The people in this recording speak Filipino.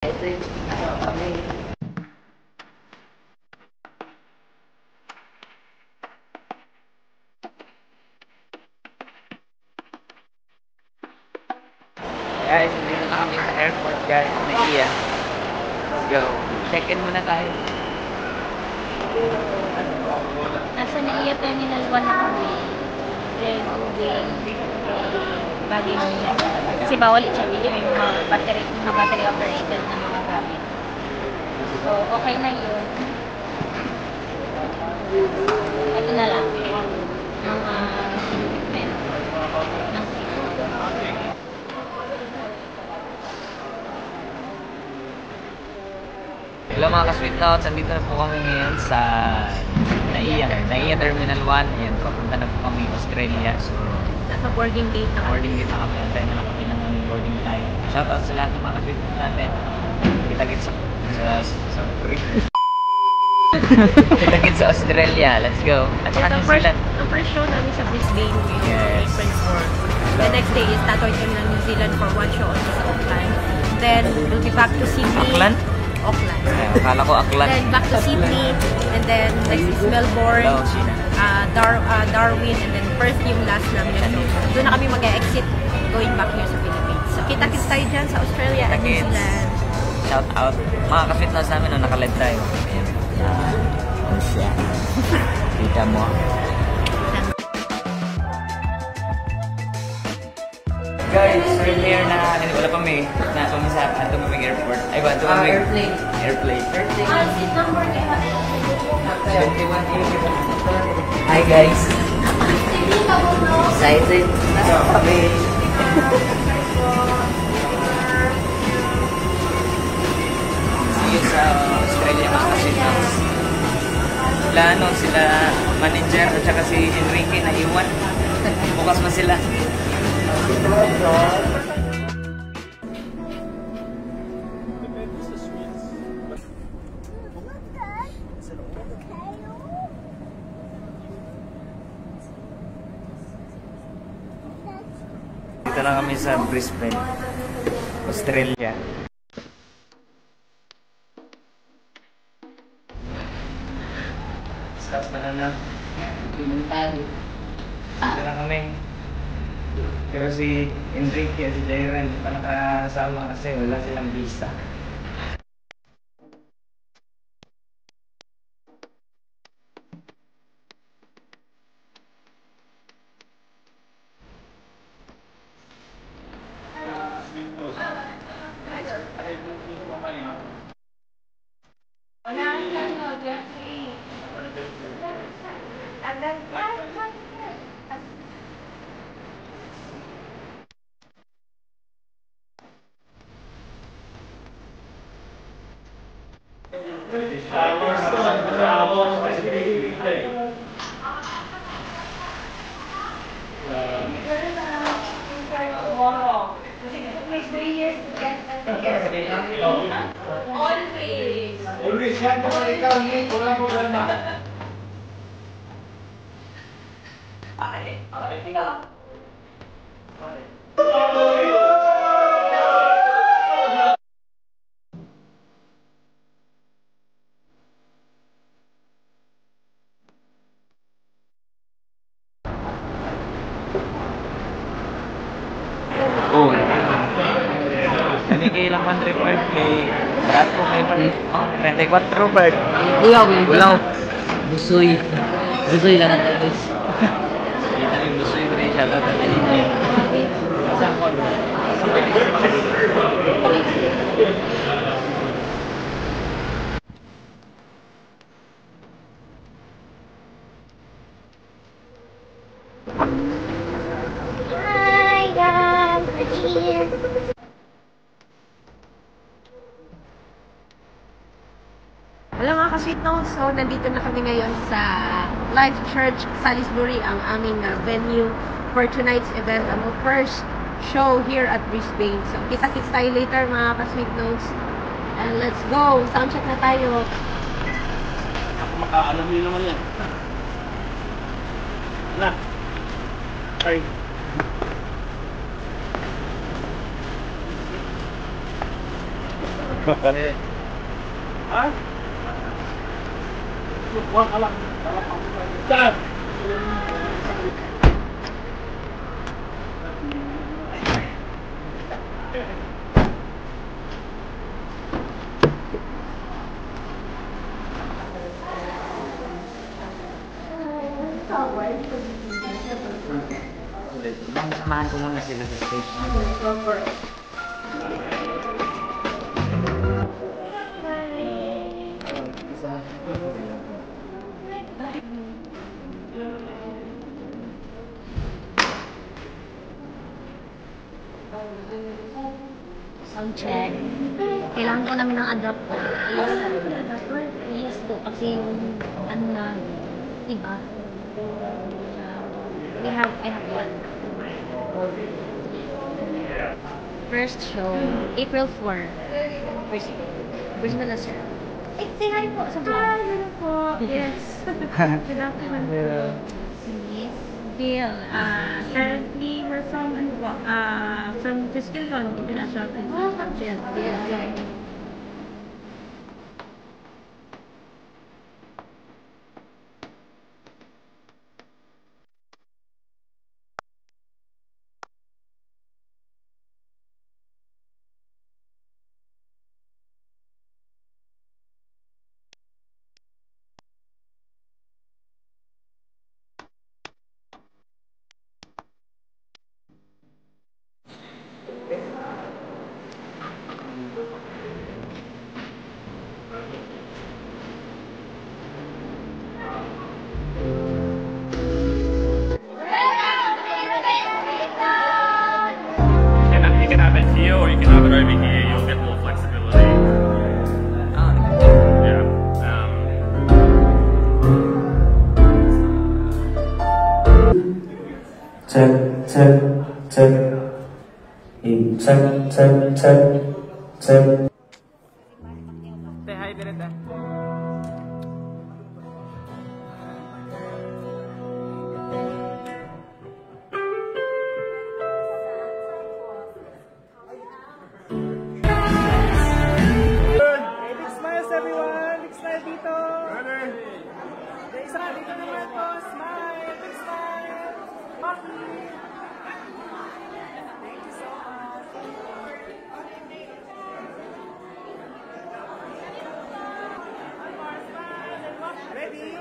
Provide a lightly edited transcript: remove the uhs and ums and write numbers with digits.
Ito yung kami. Guys, hindi na kami sa airport guys. Naiya. Let's go. Check-in muna tayo. Nasa Naiya Terminal 1 na kami. Then, baggage. Kasi bawal i-check-in yung mga battery operated na mga gamit. So, okay na yun. Ito na lang. Mga equipment ng seafood. Hello mga ka-sweet notes, andito na po kami ngayon sa Naiya Terminal 1. Ayan, papunta na po kami Australia. So, Nasa boarding gate na boarding gate na kami. Antayin na lang kami ng boarding time. Shoutout sa lahat ng mga ka-sweet notes natin. Kita-kits sa Australia. Let's go. At saka New Zealand. Ang first show namin sa Brisbane yung Yes. April 4. The next day is tatoy kami ng New Zealand for one show also sa Auckland. Then, we'll be back to Sydney. Auckland? Auckland. Akala ko Auckland. Then, back to Sydney. And then, next is Melbourne. Hello, Sheena. Darwin. And then, Perth yung last namin na show. Doon na kami mag-exit going back here sa Philippines. So, kita-kits tayo dyan sa Australia and New Kita-kits. Zealand. Shout out. Mga ka-sweet notes namin nung nakalive tayo. Ayan. Siya. Kita mo. Guys, we're here na, wala pa may, na pumisap, na tumamig airport. Ay ba, tumamig? Airplane. Airplane. Seat number kaya. 21. Hi guys. Excited. Nasa kami. See you sa Australia mga ka-sweet. Sila manager at saka si Enrique na iwan. Bukas pa sila. Dito na kami sa Brisbane, Australia. Stop na na. Dito na kami. Pero si Enrique at si Jairen hindi pa nakasama kasi wala silang visa. Always yan naman ikaw, Nick. Walang problema. Oh. Kami lang 1 kay Brato may pan. Oh, 34 bird. Ulaw. Ulaw. Busoy. Busoy lang ang tapos. Kita yung gusto yung rin siya tatatin niya. Hi guys, we're here. Hello mga ka-sweet notes. So, nandito na kami ngayon sa Life Church Salisbury, ang aming venue for tonight's event. Ang first show here at Brisbane. So, kita-kits tayo later mga ka-sweet notes. And let's go! Soundcheck na tayo. Makaalam niyo naman yan. Na. Ay. Ha? Huwag ka lang. Saan? Samahan ko muna sila sa stage. Sound check. Kailangan ko namin ng adapter. Yes po, kasi yung ano na, iba. I have one. First show, April 4. Where's na sir? Say hi po sa vlog. Hi, hello po. Yes. Good afternoon. Yes. Bill, currently we're from Fiskalon International Convention. Yes. You can have it here or you can have it over here. You'll get more flexibility. Yeah. Check, check, check. Check, check, check, check. Say hi, Direta. Big smiles everyone! Big smile dito! Yung isa dito naman po! Smile! Big smile! Maki! Thank you so much! One more smile and walk. Ready?